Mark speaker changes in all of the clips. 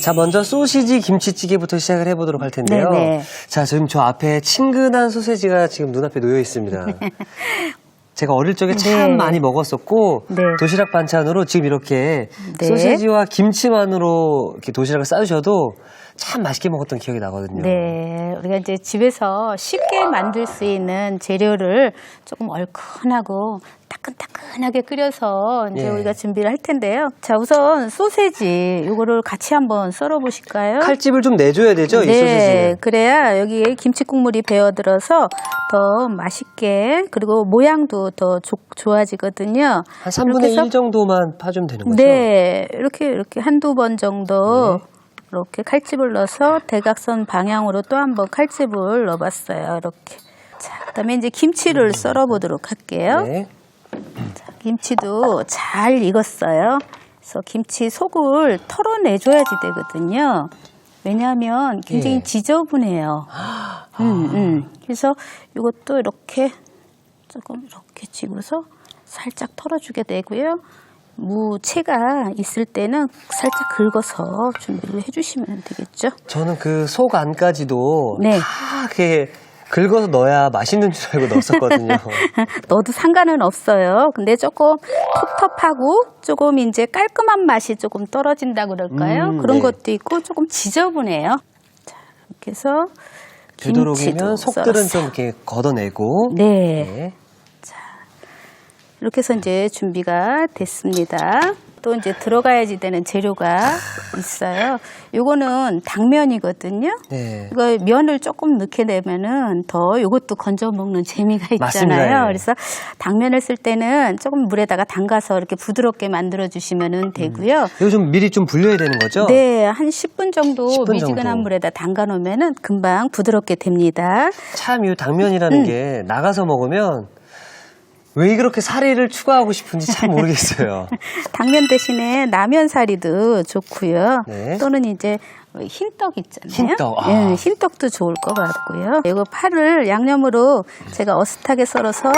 Speaker 1: 자, 먼저 소시지 김치찌개부터 시작을 해보도록 할 텐데요.
Speaker 2: 네네.
Speaker 1: 자, 지금 저 앞에 친근한 소세지가 지금 눈앞에 놓여 있습니다. 제가 어릴 적에 참
Speaker 2: 네.
Speaker 1: 많이 먹었었고
Speaker 2: 네.
Speaker 1: 도시락 반찬으로 지금 이렇게
Speaker 2: 네.
Speaker 1: 소세지와 김치만으로 이렇게 도시락을 싸주셔도 참 맛있게 먹었던 기억이 나거든요.
Speaker 2: 네, 우리가 이제 집에서 쉽게 만들 수 있는 재료를 조금 얼큰하고 따끈따끈하게 끓여서 이제
Speaker 1: 예.
Speaker 2: 우리가 준비를 할 텐데요. 자, 우선 소세지 이거를 같이 한번 썰어 보실까요?
Speaker 1: 칼집을 좀 내줘야 되죠, 이
Speaker 2: 네,
Speaker 1: 소세지는.
Speaker 2: 그래야 여기에 김치 국물이 배어들어서 더 맛있게 그리고 모양도 더 좋아지거든요.
Speaker 1: 한 3분의
Speaker 2: 이렇게 해서
Speaker 1: 1 정도만 파주면 되는 거죠?
Speaker 2: 네, 이렇게 한두 번 정도 이렇게 칼집을 넣어서 대각선 방향으로 또 한 번 칼집을 넣어봤어요. 이렇게. 자, 그다음에 이제 김치를 썰어보도록 할게요.
Speaker 1: 네.
Speaker 2: 자, 김치도 잘 익었어요. 그래서 김치 속을 털어내줘야지 되거든요. 왜냐하면 굉장히
Speaker 1: 예.
Speaker 2: 지저분해요. 그래서 이것도 이렇게 조금 이렇게 쥐고서 살짝 털어주게 되고요. 무채가 있을 때는 살짝 긁어서 준비를 해주시면 되겠죠.
Speaker 1: 저는 그 속 안까지도
Speaker 2: 네.
Speaker 1: 다 이렇게 긁어서 넣어야 맛있는 줄 알고 넣었었거든요.
Speaker 2: 넣어도 상관은 없어요. 근데 조금 텁텁하고 조금 이제 깔끔한 맛이 조금 떨어진다 그럴까요? 그런
Speaker 1: 네.
Speaker 2: 것도 있고 조금 지저분해요. 자, 이렇게 해서 김치도
Speaker 1: 되도록이면 속들은
Speaker 2: 썰었어요.
Speaker 1: 좀 이렇게 걷어내고.
Speaker 2: 네.
Speaker 1: 네.
Speaker 2: 이렇게 해서 이제 준비가 됐습니다. 또 이제 들어가야지 되는 재료가 있어요. 요거는 당면이거든요.
Speaker 1: 네.
Speaker 2: 이거 면을 조금 넣게 되면은 더 요것도 건져 먹는 재미가 있잖아요.
Speaker 1: 맞습니다. 예.
Speaker 2: 그래서 당면을 쓸 때는 조금 물에다가 담가서 이렇게 부드럽게 만들어 주시면은 되고요.
Speaker 1: 이거 좀 미리 좀 불려야 되는 거죠?
Speaker 2: 네, 한 10분 정도
Speaker 1: 10분
Speaker 2: 미지근한
Speaker 1: 정도.
Speaker 2: 물에다 담가 놓으면은 금방 부드럽게 됩니다.
Speaker 1: 참 이 당면이라는 게 나가서 먹으면 왜 그렇게 사리를 추가하고 싶은지 참 모르겠어요.
Speaker 2: 당면 대신에 라면사리도 좋고요.
Speaker 1: 네.
Speaker 2: 또는 이제 흰떡 있잖아요.
Speaker 1: 흰떡, 아.
Speaker 2: 예, 흰떡도 좋을 것 같고요. 이거 파를 양념으로 제가 어슷하게 썰어서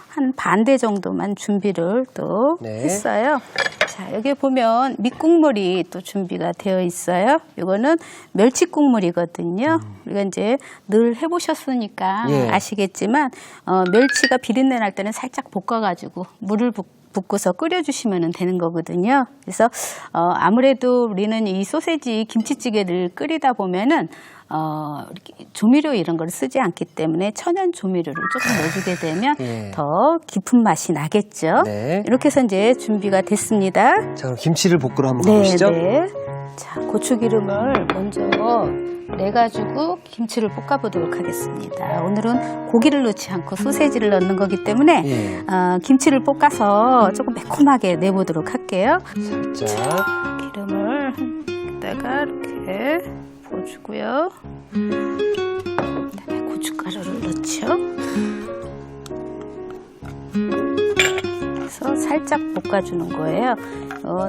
Speaker 2: 한 반대 정도만 준비를 또
Speaker 1: 네.
Speaker 2: 했어요. 자, 여기 보면 밑국물이 또 준비가 되어 있어요. 이거는 멸치국물이거든요. 우리가 이제 늘 해보셨으니까
Speaker 1: 예.
Speaker 2: 아시겠지만 멸치가 비린내 날 때는 살짝 볶아가지고 물을 붓고서 끓여주시면 되는 거거든요. 그래서 아무래도 우리는 이 소세지 김치찌개를 끓이다 보면은 이렇게 조미료 이런 걸 쓰지 않기 때문에 천연 조미료를 조금 넣어주게 되면
Speaker 1: 예.
Speaker 2: 더 깊은 맛이 나겠죠.
Speaker 1: 네.
Speaker 2: 이렇게 해서 이제 준비가 됐습니다.
Speaker 1: 자, 그럼 김치를 볶으러 한번
Speaker 2: 네,
Speaker 1: 가보시죠.
Speaker 2: 네. 자, 고추기름을 먼저 내가지고 김치를 볶아보도록 하겠습니다. 오늘은 고기를 넣지 않고 소세지를 넣는 거기 때문에
Speaker 1: 예.
Speaker 2: 김치를 볶아서 조금 매콤하게 내보도록 할게요.
Speaker 1: 살짝.
Speaker 2: 기름을 여기다가 이렇게 부어주고요. 그다음에 고춧가루를 넣죠. 그래서 살짝 볶아주는 거예요.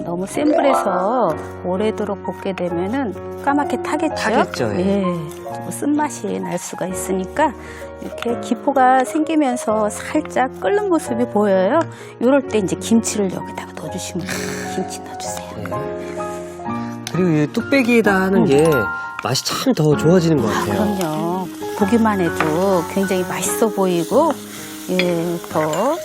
Speaker 2: 너무 센 불에서 오래도록 볶게 되면은 까맣게 타겠죠.
Speaker 1: 타겠죠, 예.
Speaker 2: 예. 좀 쓴맛이 날 수가 있으니까 이렇게 기포가 생기면서 살짝 끓는 모습이 보여요. 이럴 때 이제 김치를 여기다가 넣어주시면 돼요. 김치 넣어주세요.
Speaker 1: 예. 그리고 이 뚝배기에다 하는 게 맛이 참 더 좋아지는 것 같아요.
Speaker 2: 그럼요. 보기만 해도 굉장히 맛있어 보이고, 예, 더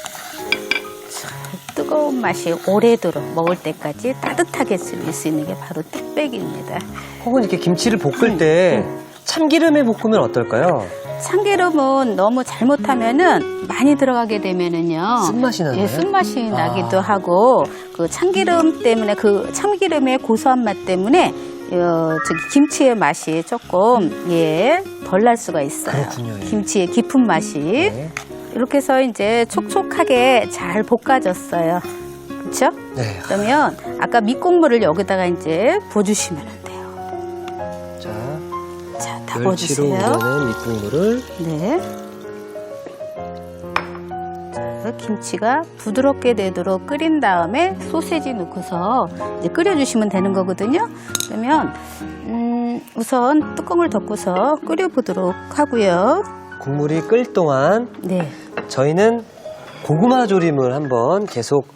Speaker 2: 뜨거운 맛이 오래도록 먹을 때까지 따뜻하게 즐길 수 있는 게 바로 뚝배기입니다.
Speaker 1: 혹은 이렇게 김치를 볶을 때 참기름에 볶으면 어떨까요?
Speaker 2: 참기름은 너무 잘못하면은 많이 들어가게 되면은요.
Speaker 1: 쓴맛이 나나요?
Speaker 2: 예, 쓴맛이 나기도 하고, 그 참기름 때문에, 그 참기름의 고소한 맛 때문에, 저기 김치의 맛이 조금, 예, 덜 날 수가 있어요.
Speaker 1: 그렇군요, 예.
Speaker 2: 김치의 깊은 맛이.
Speaker 1: 네.
Speaker 2: 이렇게 해서 이제 촉촉하게 잘 볶아졌어요. 그렇죠?
Speaker 1: 네.
Speaker 2: 그러면 아까 밑국물을 여기다가 이제 부어주시면 돼요. 자, 다
Speaker 1: 멸치로
Speaker 2: 부어주세요.
Speaker 1: 우려낸 밑국물을.
Speaker 2: 네. 자, 김치가 부드럽게 되도록 끓인 다음에 소세지 넣고서 이제 끓여주시면 되는 거거든요. 그러면 우선 뚜껑을 덮고서 끓여보도록 하고요.
Speaker 1: 국물이 끓 동안
Speaker 2: 네.
Speaker 1: 저희는 고구마 조림을 한번 계속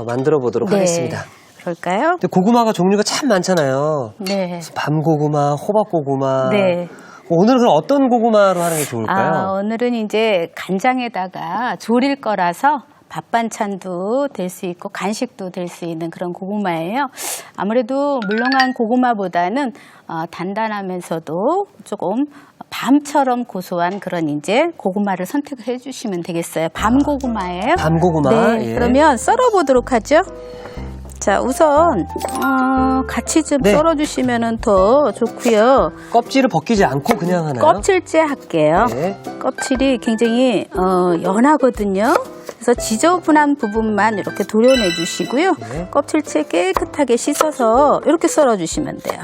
Speaker 1: 만들어 보도록
Speaker 2: 네.
Speaker 1: 하겠습니다.
Speaker 2: 볼까요?
Speaker 1: 근데 고구마가 종류가 참 많잖아요.
Speaker 2: 네.
Speaker 1: 밤고구마, 호박고구마.
Speaker 2: 네.
Speaker 1: 오늘은 그럼 어떤 고구마로 하는 게 좋을까요?
Speaker 2: 오늘은 이제 간장에다가 졸일 거라서 밥 반찬도 될 수 있고 간식도 될 수 있는 그런 고구마예요. 아무래도 물렁한 고구마보다는 단단하면서도 조금 밤처럼 고소한 그런 이제 고구마를 선택해 주시면 되겠어요. 밤고구마예요.
Speaker 1: 밤고구마.
Speaker 2: 네.
Speaker 1: 예.
Speaker 2: 그러면 썰어 보도록 하죠. 자, 우선 같이 좀
Speaker 1: 네.
Speaker 2: 썰어 주시면 더 좋고요.
Speaker 1: 껍질을 벗기지 않고 그냥 하나요?
Speaker 2: 껍질째 할게요.
Speaker 1: 네.
Speaker 2: 껍질이 굉장히 연하거든요. 그래서 지저분한 부분만 이렇게 도려내 주시고요.
Speaker 1: 네.
Speaker 2: 껍질째 깨끗하게 씻어서 이렇게 썰어 주시면 돼요.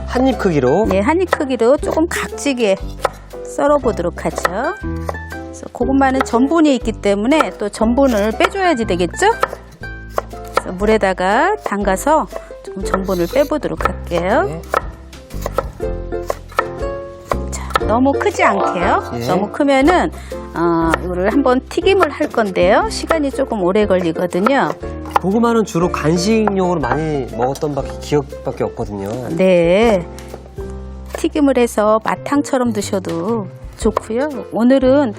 Speaker 1: 한 입 크기로.
Speaker 2: 네, 한 입 크기로 조금 각지게 썰어 보도록 하죠. 그래서 고구마는 전분이 있기 때문에 또 전분을 빼줘야지 되겠죠? 그래서 물에다가 담가서 조금 전분을 빼보도록 할게요.
Speaker 1: 네.
Speaker 2: 자, 너무 크지 않게요.
Speaker 1: 예.
Speaker 2: 너무 크면은 이거를 한번 튀김을 할 건데요. 시간이 조금 오래 걸리거든요.
Speaker 1: 고구마는 주로 간식용으로 많이 먹었던 기억밖에 없거든요.
Speaker 2: 네. 튀김을 해서 마탕처럼 드셔도 좋고요. 오늘은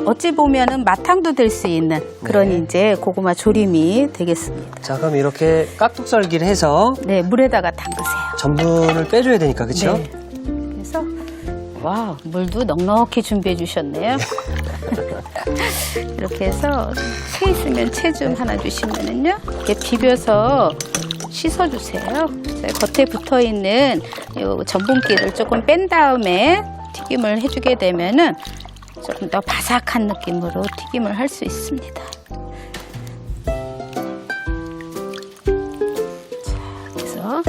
Speaker 2: 어찌 보면은 마탕도 될 수 있는 그런
Speaker 1: 네.
Speaker 2: 이제 고구마 조림이 되겠습니다.
Speaker 1: 자, 그럼 이렇게 깍둑썰기를 해서
Speaker 2: 네, 물에다가 담그세요.
Speaker 1: 전분을 빼줘야 되니까, 그렇죠?
Speaker 2: 네. 그래서 와, 물도 넉넉히 준비해 주셨네요. 이렇게 해서 채 있으면 채 좀 하나 주시면은요. 이렇게 비벼서 씻어 주세요. 겉에 붙어 있는 요 전분기를 조금 뺀 다음에 튀김을 해주게 되면은 조금 더 바삭한 느낌으로 튀김을 할 수 있습니다. 자, 그래서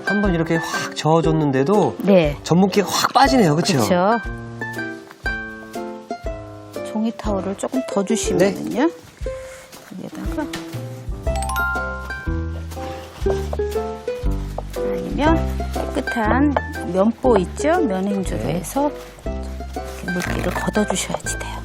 Speaker 1: 한번 이렇게 확 저어줬는데도
Speaker 2: 네.
Speaker 1: 전분기가 확 빠지네요, 그렇죠?
Speaker 2: 그렇죠. 종이 타올을 조금 더 주시면은요. 여기다가 아니면 깨끗한 면보 있죠? 면행주로 해서 이렇게 물기를 걷어주셔야지 돼요.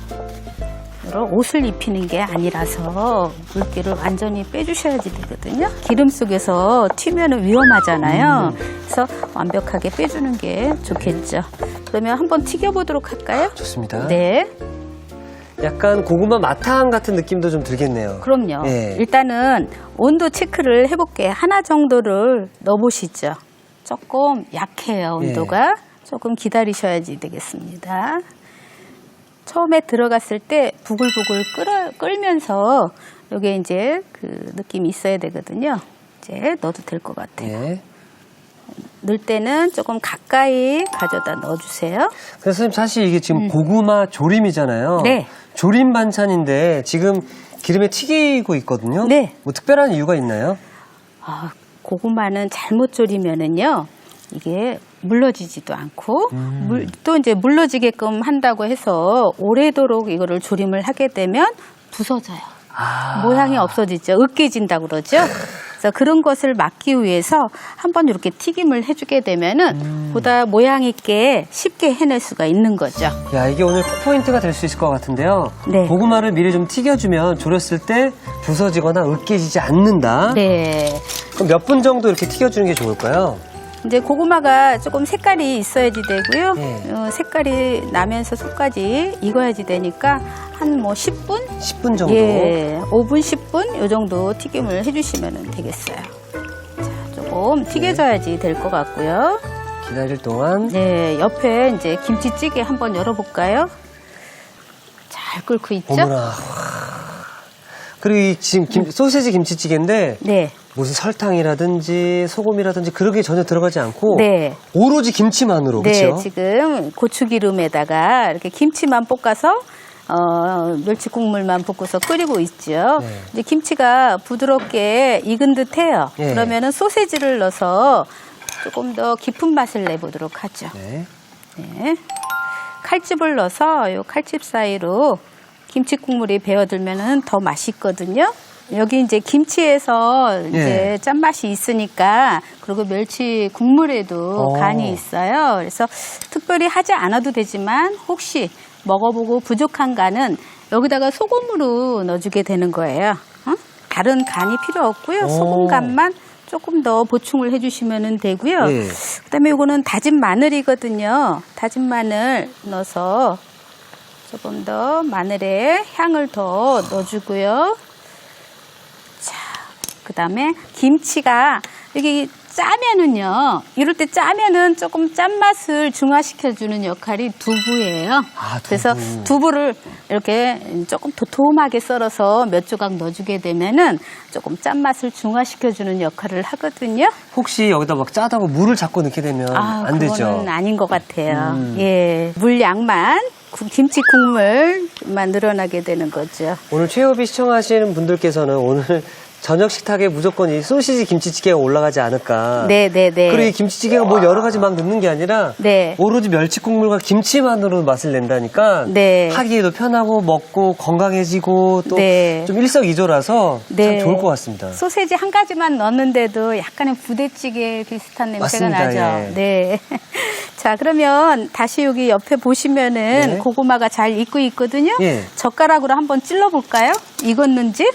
Speaker 2: 이런 옷을 입히는 게 아니라서 물기를 완전히 빼주셔야지 되거든요. 기름 속에서 튀면 위험하잖아요. 그래서 완벽하게 빼주는 게 좋겠죠. 그러면 한번 튀겨보도록 할까요?
Speaker 1: 좋습니다.
Speaker 2: 네.
Speaker 1: 약간 고구마 마탕 같은 느낌도 좀 들겠네요.
Speaker 2: 그럼요.
Speaker 1: 예.
Speaker 2: 일단은 온도 체크를 해볼게요. 하나 정도를 넣어보시죠. 조금 약해요, 온도가. 조금 기다리셔야지 되겠습니다. 처음에 들어갔을 때 부글부글 끓면서 이게 이제 그 느낌이 있어야 되거든요. 이제 넣어도 될 것 같아요.
Speaker 1: 예.
Speaker 2: 넣을 때는 조금 가까이 가져다 넣어주세요.
Speaker 1: 그래서 선생님 사실 이게 지금 고구마 조림이잖아요.
Speaker 2: 네.
Speaker 1: 조림 반찬인데 지금 기름에 튀기고 있거든요.
Speaker 2: 네.
Speaker 1: 뭐 특별한 이유가 있나요?
Speaker 2: 고구마는 잘못 졸이면은요, 이게 물러지지도 않고, 또 이제 물러지게끔 한다고 해서 오래도록 이거를 조림을 하게 되면 부서져요. 모양이 없어지죠. 으깨진다고 그러죠. 그래서 그런 것을 막기 위해서 한번 이렇게 튀김을 해주게 되면은 보다 모양 있게 쉽게 해낼 수가 있는 거죠.
Speaker 1: 야, 이게 오늘 포인트가 될 수 있을 것 같은데요.
Speaker 2: 네.
Speaker 1: 고구마를 미리 좀 튀겨주면 졸였을 때 부서지거나 으깨지지 않는다.
Speaker 2: 네.
Speaker 1: 그럼 몇 분 정도 이렇게 튀겨주는 게 좋을까요?
Speaker 2: 이제 고구마가 조금 색깔이 있어야지 되고요.
Speaker 1: 네.
Speaker 2: 색깔이 나면서 속까지 익어야지 되니까 한 뭐 10분?
Speaker 1: 10분 정도.
Speaker 2: 예, 5분, 10분 이 정도 튀김을 해주시면 되겠어요. 자, 조금 튀겨져야지 될 것 같고요.
Speaker 1: 기다릴 동안.
Speaker 2: 네, 옆에 이제 김치찌개 한번 열어볼까요? 잘 끓고 있죠?
Speaker 1: 어머나. 그리고 이 지금 소세지 김치찌개인데
Speaker 2: 네,
Speaker 1: 무슨 설탕이라든지 소금이라든지 그런 게 전혀 들어가지 않고
Speaker 2: 네.
Speaker 1: 오로지 김치만으로
Speaker 2: 네,
Speaker 1: 그렇죠?
Speaker 2: 지금 고추기름에다가 이렇게 김치만 볶아서 멸치 국물만 붓고서 끓이고 있죠.
Speaker 1: 네.
Speaker 2: 이제 김치가 부드럽게 익은 듯해요.
Speaker 1: 네.
Speaker 2: 그러면은 소세지를 넣어서 조금 더 깊은 맛을 내보도록 하죠.
Speaker 1: 네.
Speaker 2: 네. 칼집을 넣어서 이 칼집 사이로 김치 국물이 배어들면은 더 맛있거든요. 여기 이제 김치에서 이제 짠맛이 있으니까 그리고 멸치 국물에도 간이 있어요. 그래서 특별히 하지 않아도 되지만 혹시 먹어보고 부족한 간은 여기다가 소금으로 넣어주게 되는 거예요. 다른 간이 필요 없고요. 소금 간만 조금 더 보충을 해주시면 되고요.
Speaker 1: 네.
Speaker 2: 그다음에 이거는 다진 마늘이거든요. 다진 마늘 넣어서 조금 더 마늘에 향을 더 넣어주고요. 자, 그다음에 김치가 여기 짜면은요. 이럴 때 짜면은 조금 짠맛을 중화시켜주는 역할이 두부예요.
Speaker 1: 아, 두부.
Speaker 2: 그래서 두부를 이렇게 조금 도톰하게 썰어서 몇 조각 넣어주게 되면은 조금 짠맛을 중화시켜주는 역할을 하거든요.
Speaker 1: 혹시 여기다 막 짜다고 물을 자꾸 넣게 되면 안 되죠?
Speaker 2: 그거는 아닌 것 같아요. 예, 물 양만 김치 국물만 늘어나게 되는 거죠.
Speaker 1: 오늘 최호비 시청하시는 분들께서는 오늘 저녁 식탁에 무조건 이 소시지 김치찌개가 올라가지 않을까.
Speaker 2: 네네네.
Speaker 1: 그리고 이 김치찌개가 뭐 여러 가지 막 넣는 게 아니라
Speaker 2: 네.
Speaker 1: 오로지 멸치 국물과 김치만으로 맛을 낸다니까
Speaker 2: 네.
Speaker 1: 하기에도 편하고 먹고 건강해지고 또 좀
Speaker 2: 네.
Speaker 1: 일석이조라서
Speaker 2: 네.
Speaker 1: 참 좋을 것 같습니다.
Speaker 2: 소세지 한 가지만 넣었는데도 약간의 부대찌개 비슷한 냄새가
Speaker 1: 맞습니다.
Speaker 2: 나죠.
Speaker 1: 예.
Speaker 2: 네. 자, 그러면 다시 여기 옆에 보시면은
Speaker 1: 네.
Speaker 2: 고구마가 잘 익고 있거든요.
Speaker 1: 예.
Speaker 2: 젓가락으로 한번 찔러볼까요? 익었는지?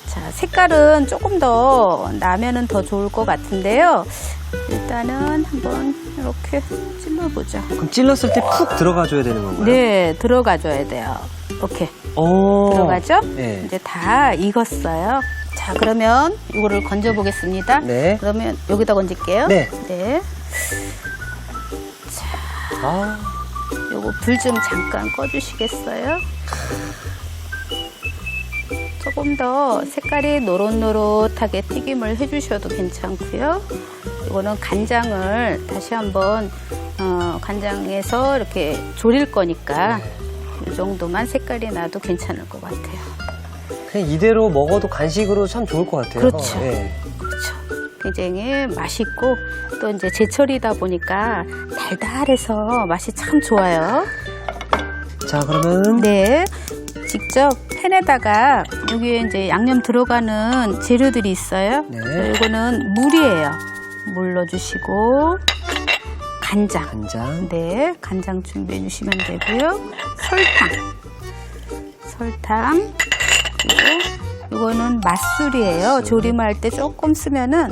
Speaker 2: 자, 색깔은 조금 더 나면은 더 좋을 것 같은데요. 일단은 한번 이렇게 찔러보죠.
Speaker 1: 그럼 찔렀을 때 푹 들어가줘야 되는 건가요?
Speaker 2: 네, 들어가줘야 돼요. 이렇게
Speaker 1: 오.
Speaker 2: 들어가죠?
Speaker 1: 네.
Speaker 2: 이제 다 익었어요. 자, 그러면 이거를 건져 보겠습니다.
Speaker 1: 네.
Speaker 2: 그러면 여기다 건질게요.
Speaker 1: 네.
Speaker 2: 네.
Speaker 1: 아,
Speaker 2: 요거 불 좀 잠깐 꺼주시겠어요? 조금 더 색깔이 노릇노릇하게 튀김을 해주셔도 괜찮고요. 이거는 간장을 다시 한번 간장에서 이렇게 졸일 거니까 이 정도만 색깔이 나도 괜찮을 것 같아요.
Speaker 1: 그냥 이대로 먹어도 간식으로 참 좋을 것 같아요.
Speaker 2: 그렇죠.
Speaker 1: 예.
Speaker 2: 그렇죠. 굉장히 맛있고 또 이제 제철이다 보니까 달달해서 맛이 참 좋아요.
Speaker 1: 자, 그러면
Speaker 2: 네. 직접 팬에다가 여기에 이제 양념 들어가는 재료들이 있어요.
Speaker 1: 네.
Speaker 2: 이거는 물이에요. 물 넣어주시고 간장.
Speaker 1: 간장.
Speaker 2: 네, 간장 준비해 주시면 되고요. 설탕. 그리고 이거는 맛술이에요. 조림할 때 조금 쓰면은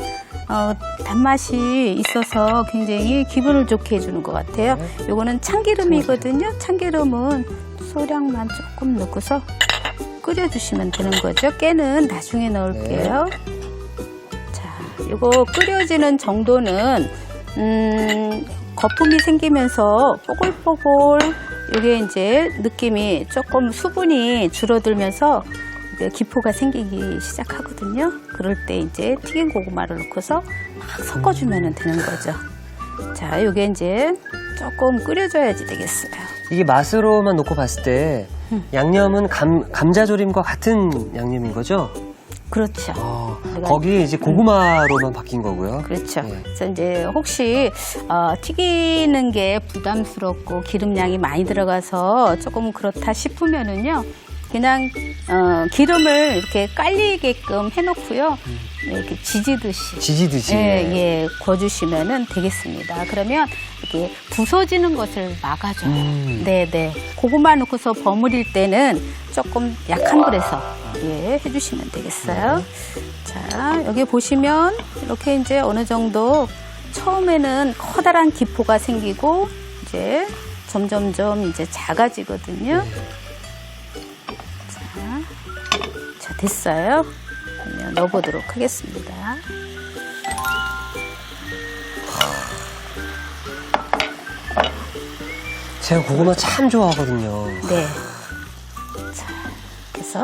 Speaker 2: 단맛이 있어서 굉장히 기분을 좋게 해주는 것 같아요. 이거는 참기름이거든요. 참기름은 소량만 조금 넣고서 끓여주시면 되는 거죠. 깨는 나중에 넣을게요. 자, 이거 끓여지는 정도는 거품이 생기면서 뽀글뽀글 이게 이제 느낌이 조금 수분이 줄어들면서 이제 기포가 생기기 시작하거든요. 그럴 때 이제 튀긴 고구마를 넣고서 막 섞어주면 되는 거죠. 자, 이게 이제 조금 끓여줘야지 되겠어요.
Speaker 1: 이게 맛으로만 놓고 봤을 때 양념은 감자조림과 같은 양념인 거죠?
Speaker 2: 그렇죠.
Speaker 1: 거기 이제 고구마로만 바뀐 거고요.
Speaker 2: 그렇죠.
Speaker 1: 네.
Speaker 2: 그래서 이제 혹시 튀기는 게 부담스럽고 기름량이 많이 들어가서 조금 그렇다 싶으면은요. 그냥 기름을 이렇게 깔리게끔 해놓고요. 이렇게 지지듯이 예, 구워주시면 되겠습니다. 그러면 이렇게 부서지는 것을 막아줘요. 네네. 고구마 넣고서 버무릴 때는 조금 약한 불에서 해주시면 되겠어요. 자, 여기 보시면 이렇게 이제 어느 정도 처음에는 커다란 기포가 생기고 이제 점점점 이제 작아지거든요. 자, 됐어요. 그러면 넣어보도록 하겠습니다.
Speaker 1: 제가 고구마 참 좋아하거든요.
Speaker 2: 네. 자, 그래서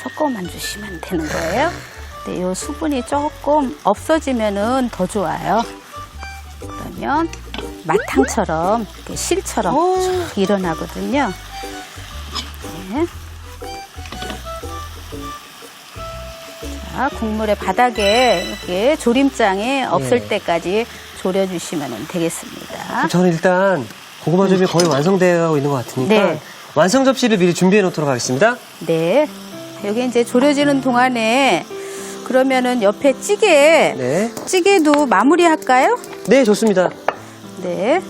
Speaker 2: 섞어만 주시면 되는 거예요. 네, 이 수분이 조금 없어지면은 더 좋아요. 그러면 마탕처럼 이렇게 실처럼 쭉 일어나거든요. 네. 자, 국물의 바닥에 이렇게 조림장에 없을 때까지 졸여주시면 되겠습니다.
Speaker 1: 저는 일단 고구마조림이 거의 완성되어 있는 것 같으니까
Speaker 2: 네.
Speaker 1: 완성 접시를 미리 준비해 놓도록 하겠습니다.
Speaker 2: 네. 여기 이제 졸여지는 동안에 그러면은 옆에 찌개,
Speaker 1: 네.
Speaker 2: 찌개도 마무리 할까요?
Speaker 1: 네, 좋습니다.
Speaker 2: 네.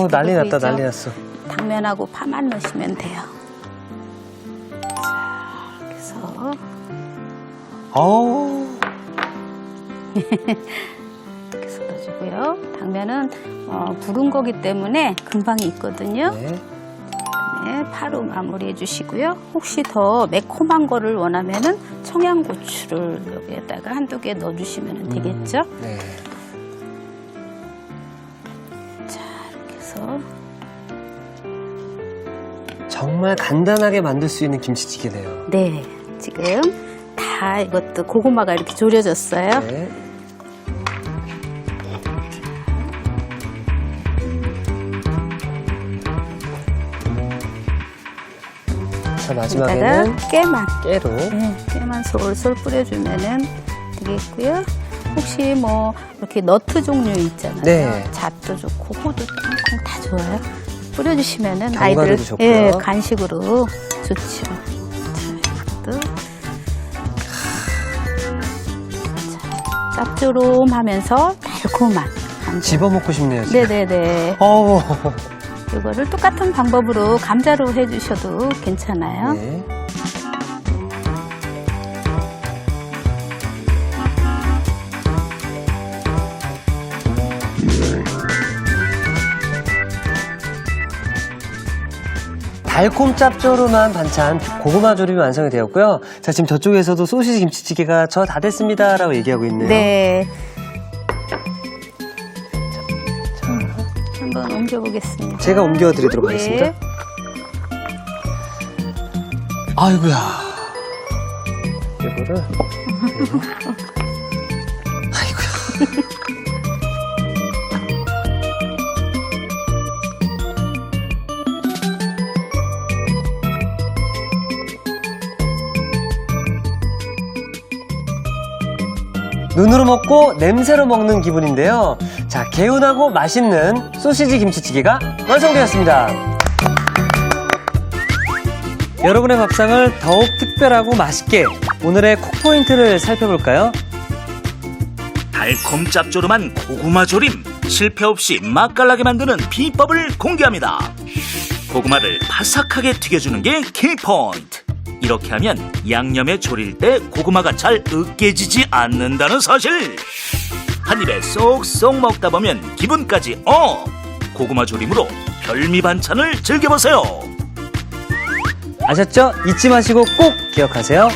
Speaker 1: 난리 났다,
Speaker 2: 보이죠?
Speaker 1: 난리 났어.
Speaker 2: 당면하고 파만 넣으시면 돼요.
Speaker 1: 어우.
Speaker 2: 이렇게 썰어주고요. 당면은 부른 거기 때문에 금방 익거든요.
Speaker 1: 네.
Speaker 2: 네, 파로 마무리해 주시고요. 혹시 더 매콤한 거를 원하면은 청양고추를 여기에다가 한두 개 넣어주시면 되겠죠.
Speaker 1: 네.
Speaker 2: 자, 이렇게 해서
Speaker 1: 정말 간단하게 만들 수 있는 김치찌개네요.
Speaker 2: 네, 지금 다 이것도 고구마가 이렇게 졸여졌어요.
Speaker 1: 네. 자, 마지막에는
Speaker 2: 여기다가 깨만.
Speaker 1: 깨로.
Speaker 2: 네, 깨만 솔솔 뿌려주면은 되겠고요. 혹시 뭐 이렇게 너트 종류 있잖아요.
Speaker 1: 네.
Speaker 2: 잣도 좋고 호두, 땅콩 다 좋아요. 뿌려주시면은
Speaker 1: 견과류도
Speaker 2: 아이들
Speaker 1: 좋고요.
Speaker 2: 예, 간식으로 좋죠. 자, 이것도 자, 짭조름하면서 달콤한 감자.
Speaker 1: 집어먹고 싶네요, 지금.
Speaker 2: 네네네.
Speaker 1: 어우.
Speaker 2: 이거를 똑같은 방법으로 감자로 해주셔도 괜찮아요.
Speaker 1: 네. 달콤 짭조름한 반찬 고구마 조림이 완성이 되었고요. 자, 지금 저쪽에서도 소시지 김치찌개가 저 다 됐습니다 라고 얘기하고 있네요.
Speaker 2: 네. 한번 옮겨보겠습니다.
Speaker 1: 제가 옮겨드리도록 하겠습니다.
Speaker 2: 네.
Speaker 1: 아이고야. 이거를. 아이고야. 눈으로 먹고 냄새로 먹는 기분인데요. 자, 개운하고 맛있는 소시지 김치찌개가 완성되었습니다. 여러분의 밥상을 더욱 특별하고 맛있게 오늘의 콕포인트를 살펴볼까요?
Speaker 3: 달콤 짭조름한 고구마 조림, 실패 없이 맛깔나게 만드는 비법을 공개합니다. 고구마를 바삭하게 튀겨주는 게 키포인트. 이렇게 하면 양념에 졸일 때 고구마가 잘 으깨지지 않는다는 사실. 한 입에 쏙쏙 먹다 보면 기분까지 고구마 조림으로 별미 반찬을 즐겨보세요.
Speaker 1: 아셨죠? 잊지 마시고 꼭 기억하세요.